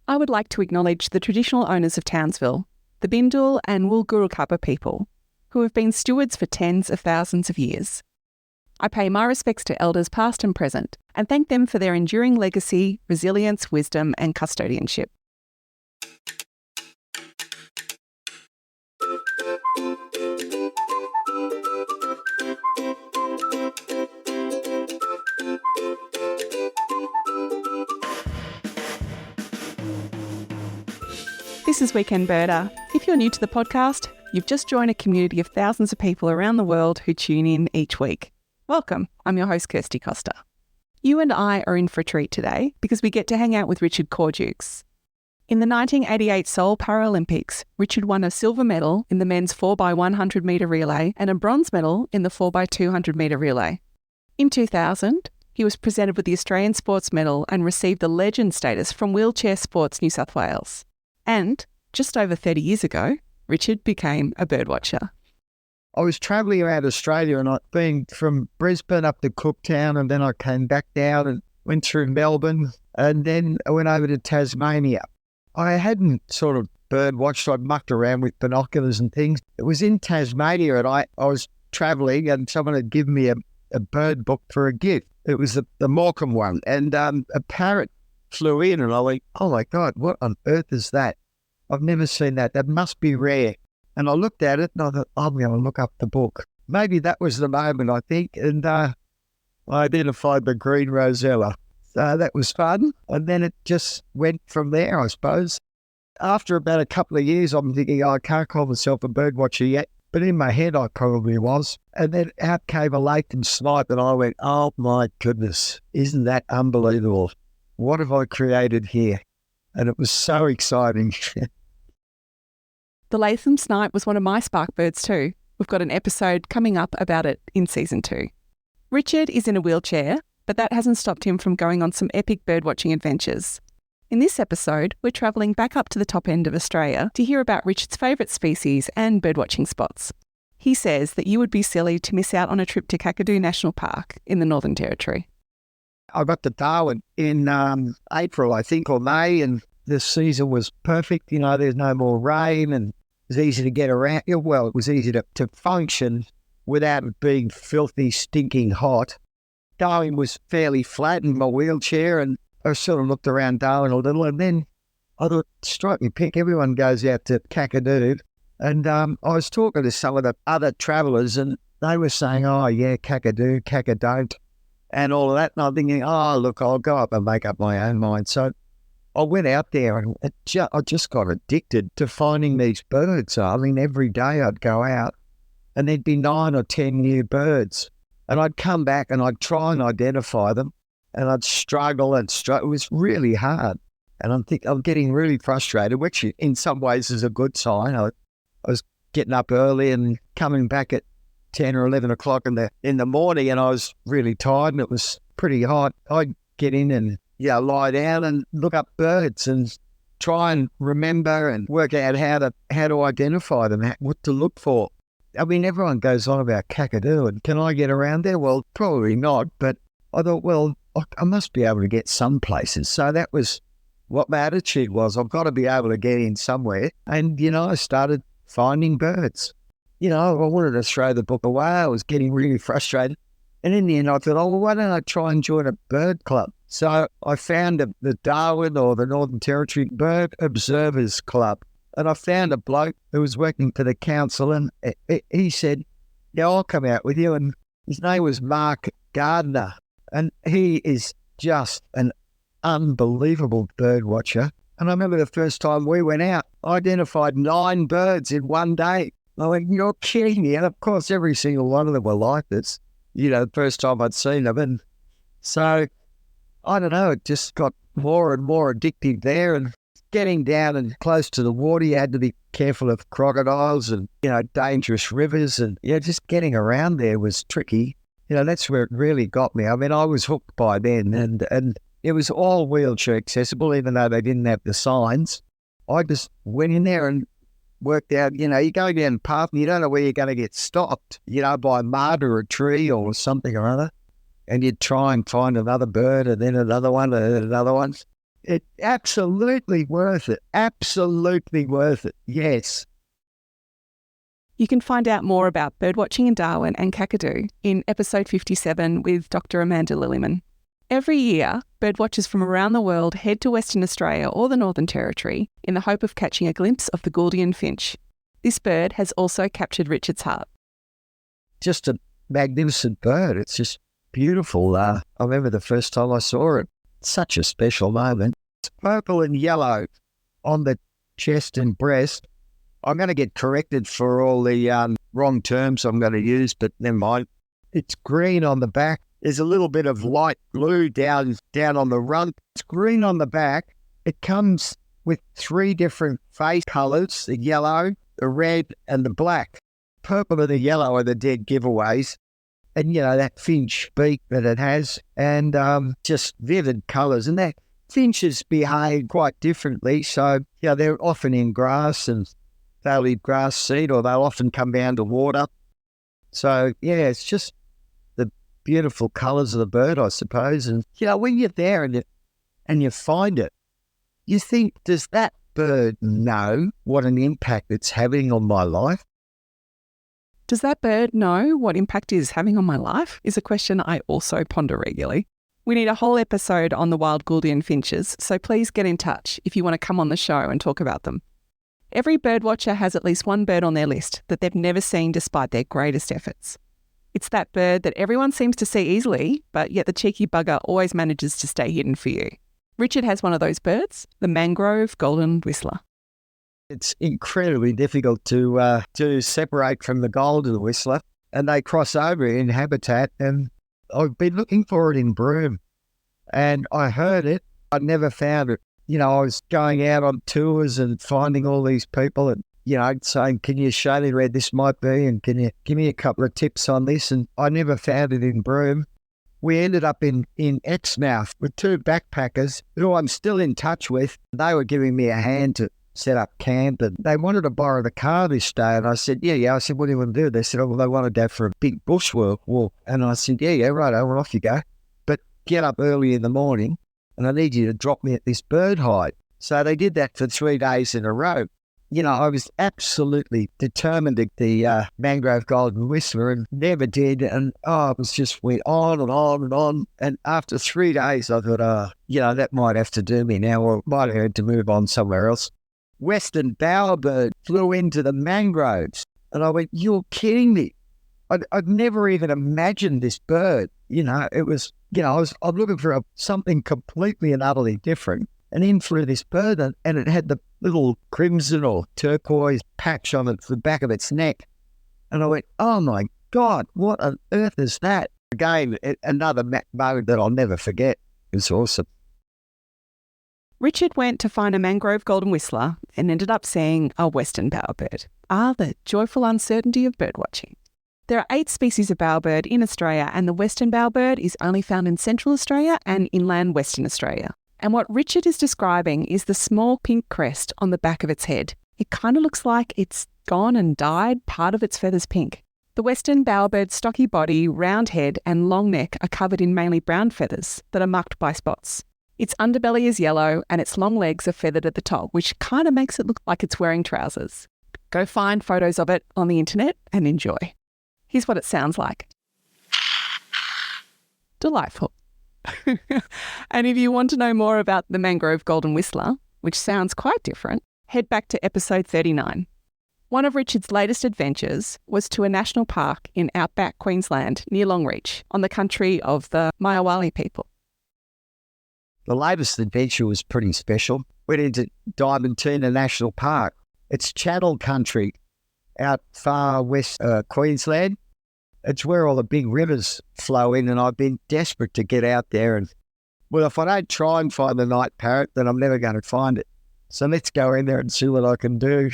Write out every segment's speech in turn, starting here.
I would like to acknowledge the traditional owners of Townsville, the Bindul and Woolgoorukapa people, who have been stewards for tens of thousands of years. I pay my respects to elders past and present and thank them for their enduring legacy, resilience, wisdom and custodianship. This is Weekend Birder. If you're new to the podcast, you've just joined a community of thousands of people around the world who tune in each week. Welcome, I'm your host Kirsty Costa. You and I are in for a treat today because we get to hang out with Richard Cordukes. In the 1988 Seoul Paralympics, Richard won a silver medal in the men's 4x100 metre relay and a bronze medal in the 4x200 metre relay. In 2000, he was presented with the Australian Sports Medal and received the legend status from Wheelchair Sports New South Wales. And just over 30 years ago, Richard became a birdwatcher. I was travelling around Australia and I'd been from Brisbane up to Cooktown, and then I came back down and went through Melbourne, and then I went over to Tasmania. I hadn't sort of bird watched. I'd mucked around with binoculars and things. It was in Tasmania and I was travelling and someone had given me a bird book for a gift. It was the Morecambe one, and a parrot flew in and I went, oh my God, what on earth is that? I've never seen that. That must be rare. And I looked at it and I thought, I'm going to look up the book. Maybe that was the moment, I think. And I identified the green rosella. So that was fun. And then it just went from there, I suppose. After about a couple of years, I'm thinking, I can't call myself a bird watcher yet. But in my head, I probably was. And then out came a Latham snipe and I went, oh my goodness, isn't that unbelievable? What have I created here? And it was so exciting. The Latham snipe was one of my spark birds too. We've got an episode coming up about it in season 2. Richard is in a wheelchair, but that hasn't stopped him from going on some epic birdwatching adventures. In this episode, we're travelling back up to the top end of Australia to hear about Richard's favourite species and birdwatching spots. He says that you would be silly to miss out on a trip to Kakadu National Park in the Northern Territory. I got to Darwin in April, I think, or May, and the season was perfect. You know, there's no more rain and it was easy to get around. Well, it was easy to function without it being filthy, stinking hot. Darwin was fairly flat in my wheelchair, and I sort of looked around Darwin a little, and then I thought, strike me pink, everyone goes out to Kakadu. And I was talking to some of the other travellers, and they were saying, oh, yeah, Kakadu, Kakadon't, and all of that. And I'm thinking, oh, look, I'll go up and make up my own mind. So I went out there and I just got addicted to finding these birds. I mean, every day I'd go out and there'd be 9 or 10 new birds. And I'd come back and I'd try and identify them and I'd struggle. It was really hard. And I'm getting really frustrated, which in some ways is a good sign. I was getting up early and coming back at 10 or 11 o'clock in the morning, and I was really tired and it was pretty hot. I'd get in and lie down and look up birds and try and remember and work out how to identify them, what to look for. I mean, everyone goes on about Kakadu, and can I get around there? Well, probably not, but I thought, well, I must be able to get some places. So that was what my attitude was. I've got to be able to get in somewhere. And, I started finding birds. I wanted to throw the book away. I was getting really frustrated. And in the end, I thought, why don't I try and join a bird club? So I found the Darwin or the Northern Territory Bird Observers Club. And I found a bloke who was working for the council, and he said, I'll come out with you. And his name was Mark Gardner. And he is just an unbelievable bird watcher. And I remember the first time we went out, I identified 9 birds in one day. I went, you're kidding me. And of course, every single one of them were like this, the first time I'd seen them. And so, I don't know, it just got more and more addictive there. And getting down and close to the water, you had to be careful of crocodiles and, dangerous rivers. And, just getting around there was tricky. That's where it really got me. I mean, I was hooked by then. And it was all wheelchair accessible, even though they didn't have the signs. I just went in there and worked out, you go down the path and you don't know where you're going to get stopped, by a mud or a tree or something or other. And you'd try and find another bird and then another one and another one. It absolutely worth it. Absolutely worth it. Yes. You can find out more about birdwatching in Darwin and Kakadu in episode 57 with Dr. Amanda Lillyman. Every year, birdwatchers from around the world head to Western Australia or the Northern Territory in the hope of catching a glimpse of the Gouldian Finch. This bird has also captured Richard's heart. Just a magnificent bird. It's just beautiful. I remember the first time I saw it. Such a special moment. It's purple and yellow on the chest and breast. I'm going to get corrected for all the wrong terms I'm going to use, but never mind. It's green on the back. There's a little bit of light blue down on the rump. It's green on the back. It comes with 3 different face colours, the yellow, the red and the black. Purple and the yellow are the dead giveaways. And, that finch beak that it has, and just vivid colours. And that finches behave quite differently. So, they're often in grass and they'll eat grass seed, or they'll often come down to water. So, it's just the beautiful colours of the bird, I suppose. And, when you're there and you find it, you think, does that bird know what an impact it's having on my life? Does that bird know what impact it is having on my life? Is a question I also ponder regularly. We need a whole episode on the wild Gouldian finches, so please get in touch if you want to come on the show and talk about them. Every birdwatcher has at least one bird on their list that they've never seen despite their greatest efforts. It's that bird that everyone seems to see easily, but yet the cheeky bugger always manages to stay hidden for you. Richard has one of those birds, the mangrove golden whistler. It's incredibly difficult to separate from the golden whistler, and they cross over in habitat, and I've been looking for it in Broome, and I heard it. I never found it. I was going out on tours and finding all these people and, saying, can you show me where this might be, and can you give me a couple of tips on this? And I never found it in Broome. We ended up in Exmouth with 2 backpackers who I'm still in touch with. They were giving me a hand to set up camp, and they wanted to borrow the car this day. And I said, yeah. I said, what do you want to do? They said, well, they want to go for a big bushwalk. And I said, yeah, right, well, off you go. But get up early in the morning, and I need you to drop me at this bird hide. So they did that for 3 days in a row. I was absolutely determined to the mangrove golden whistler, and never did. And it was just went on and on and on. And after 3 days, I thought, that might have to do me now, or might have had to move on somewhere else. Western Bowerbird flew into the mangroves, and I went, you're kidding me. I'd never even imagined this bird. It was, I'm looking for something completely and utterly different. And in flew this bird, and it had the little crimson or turquoise patch on the back of its neck. And I went, oh my God, what on earth is that? Again, another moment that I'll never forget. It was awesome. Richard went to find a mangrove golden whistler and ended up seeing a Western Bowerbird. The joyful uncertainty of birdwatching. There are 8 species of bowerbird in Australia, and the Western Bowerbird is only found in Central Australia and inland Western Australia. And what Richard is describing is the small pink crest on the back of its head. It kind of looks like it's gone and dyed part of its feathers pink. The Western Bowerbird's stocky body, round head and long neck are covered in mainly brown feathers that are marked by spots. Its underbelly is yellow and its long legs are feathered at the top, which kind of makes it look like it's wearing trousers. Go find photos of it on the internet and enjoy. Here's what it sounds like. Delightful. And if you want to know more about the mangrove golden whistler, which sounds quite different, head back to episode 39. One of Richard's latest adventures was to a national park in outback Queensland near Longreach on the country of the Mayawali people. The latest adventure was pretty special. Went into Diamantina National Park. It's Channel Country out far west Queensland. It's where all the big rivers flow in, and I've been desperate to get out there. And, well, if I don't try and find the night parrot, then I'm never going to find it. So let's go in there and see what I can do.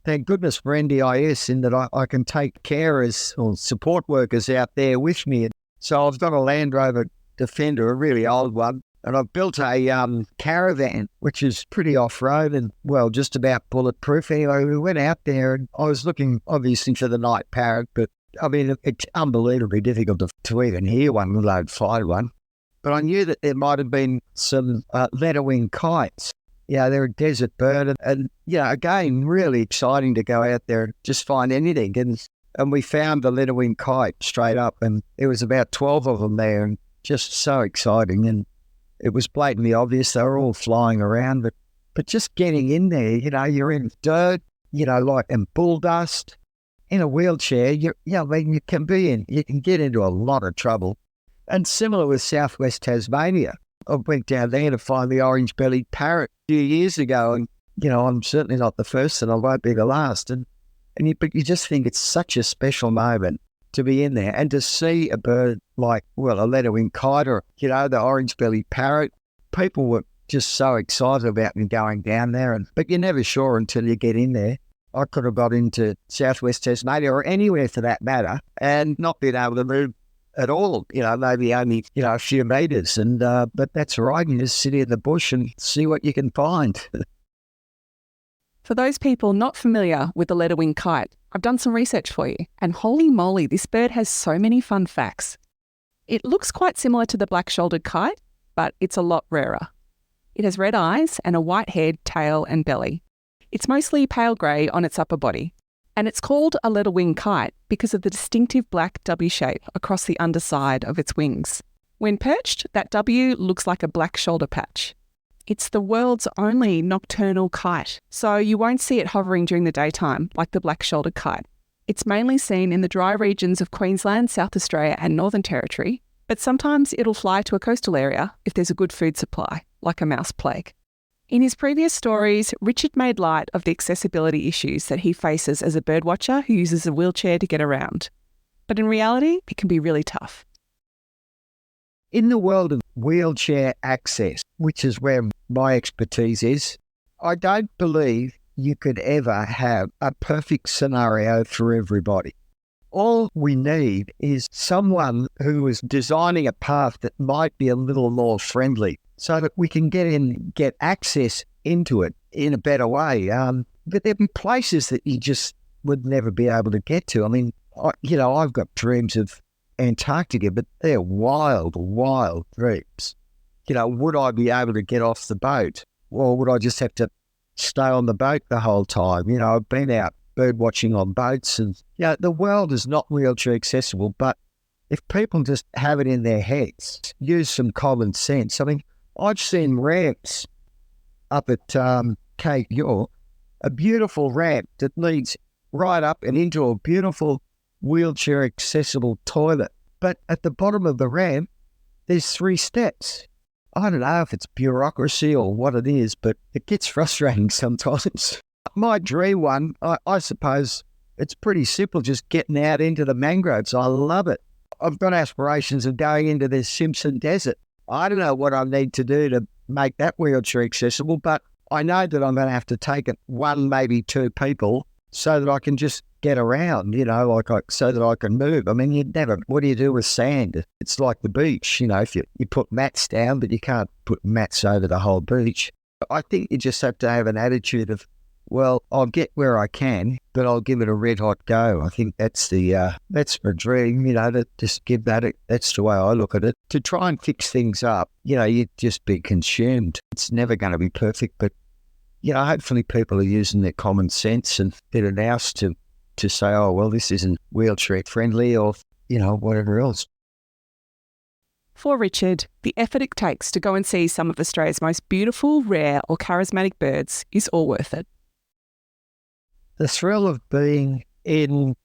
Thank goodness for NDIS in that I can take carers or support workers out there with me. So I've got a Land Rover Defender, a really old one, and I've built a caravan, which is pretty off-road and, well, just about bulletproof. Anyway, we went out there and I was looking, obviously, for the night parrot, but, I mean, it's unbelievably difficult to even hear one, let alone find one. but I knew that there might have been some leather-winged kites. Yeah, they're a desert bird, and again, really exciting to go out there and just find anything. And we found the leather-winged kite straight up, and there was about 12 of them there, and just so exciting. And it was blatantly obvious they were all flying around, but just getting in there, you're in dirt, and bull dust. In a wheelchair, you can get into a lot of trouble. And similar with Southwest Tasmania. I went down there to find the orange-bellied parrot a few years ago, and I'm certainly not the first, and I won't be the last. But you just think it's such a special moment to be in there and to see a bird like, a leather-winged kite or, the orange-bellied parrot. People were just so excited about me going down there, but you're never sure until you get in there. I could have got into Southwest Tasmania or anywhere for that matter and not been able to move at all, maybe only, a few metres. But that's right, you just sit in the bush and see what you can find. For those people not familiar with the leather-winged kite, I've done some research for you, and holy moly, this bird has so many fun facts. It looks quite similar to the black-shouldered kite, but it's a lot rarer. It has red eyes and a white head, tail and belly. It's mostly pale grey on its upper body, and it's called a leather-winged kite because of the distinctive black W shape across the underside of its wings. When perched, that W looks like a black shoulder patch. It's the world's only nocturnal kite, so you won't see it hovering during the daytime like the black-shouldered kite. It's mainly seen in the dry regions of Queensland, South Australia and Northern Territory, but sometimes it'll fly to a coastal area if there's a good food supply, like a mouse plague. In his previous stories, Richard made light of the accessibility issues that he faces as a birdwatcher who uses a wheelchair to get around. But in reality, it can be really tough. In the world of wheelchair access, which is where my expertise is, I don't believe you could ever have a perfect scenario for everybody. All we need is someone who is designing a path that might be a little more friendly so that we can get access into it in a better way. But there are places that you just would never be able to get to. I mean, I've got dreams of Antarctica, but they're wild, wild dreams. Would I be able to get off the boat? Or would I just have to stay on the boat the whole time? I've been out bird watching on boats, and the world is not wheelchair accessible, but if people just have it in their heads, use some common sense. I mean, I've seen ramps up at Cape York, a beautiful ramp that leads right up and into a beautiful wheelchair accessible toilet. But at the bottom of the ramp, there's 3 steps. I don't know if it's bureaucracy or what it is, but it gets frustrating sometimes. My dream one, I suppose it's pretty simple, just getting out into the mangroves. I love it. I've got aspirations of going into the Simpson Desert. I don't know what I need to do to make that wheelchair accessible, but I know that I'm going to have to take it 1, maybe 2 people so that I can just get around, so that I can move. I mean, what do you do with sand? It's like the beach, if you put mats down, but you can't put mats over the whole beach. I think you just have to have an attitude of, well, I'll get where I can, but I'll give it a red hot go. I think that's my dream, to just give that's the way I look at it. To try and fix things up, you'd just be consumed. It's never going to be perfect, but, hopefully people are using their common sense and bit of nous to say, oh, well, this isn't wheelchair friendly or, whatever else. For Richard, the effort it takes to go and see some of Australia's most beautiful, rare or charismatic birds is all worth it. The thrill of being in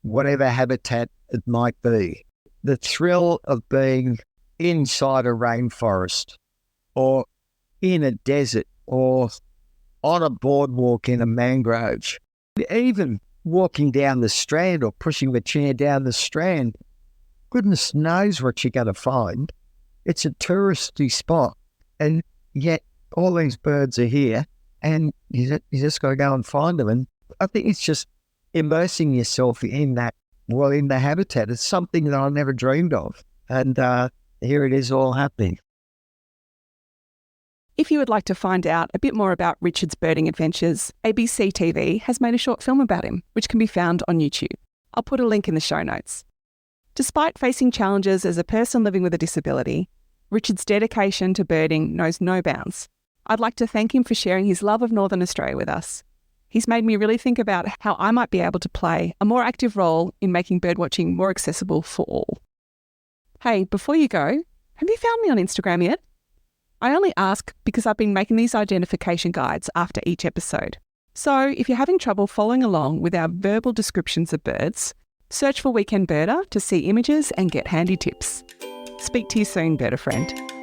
whatever habitat it might be, the thrill of being inside a rainforest or in a desert or on a boardwalk in a mangrove, even walking down the strand or pushing the chair down the strand, goodness knows what you're going to find. It's a touristy spot, and yet all these birds are here, and you just got to go and find them. And I think it's just immersing yourself in that, in the habitat. It's something that I never dreamed of, and here it is all happening. If you would like to find out a bit more about Richard's birding adventures, ABC TV has made a short film about him, which can be found on YouTube. I'll put a link in the show notes. Despite facing challenges as a person living with a disability, Richard's dedication to birding knows no bounds. I'd like to thank him for sharing his love of Northern Australia with us. He's made me really think about how I might be able to play a more active role in making birdwatching more accessible for all. Hey, before you go, have you found me on Instagram yet? I only ask because I've been making these identification guides after each episode. So if you're having trouble following along with our verbal descriptions of birds, search for Weekend Birder to see images and get handy tips. Speak to you soon, birder friend.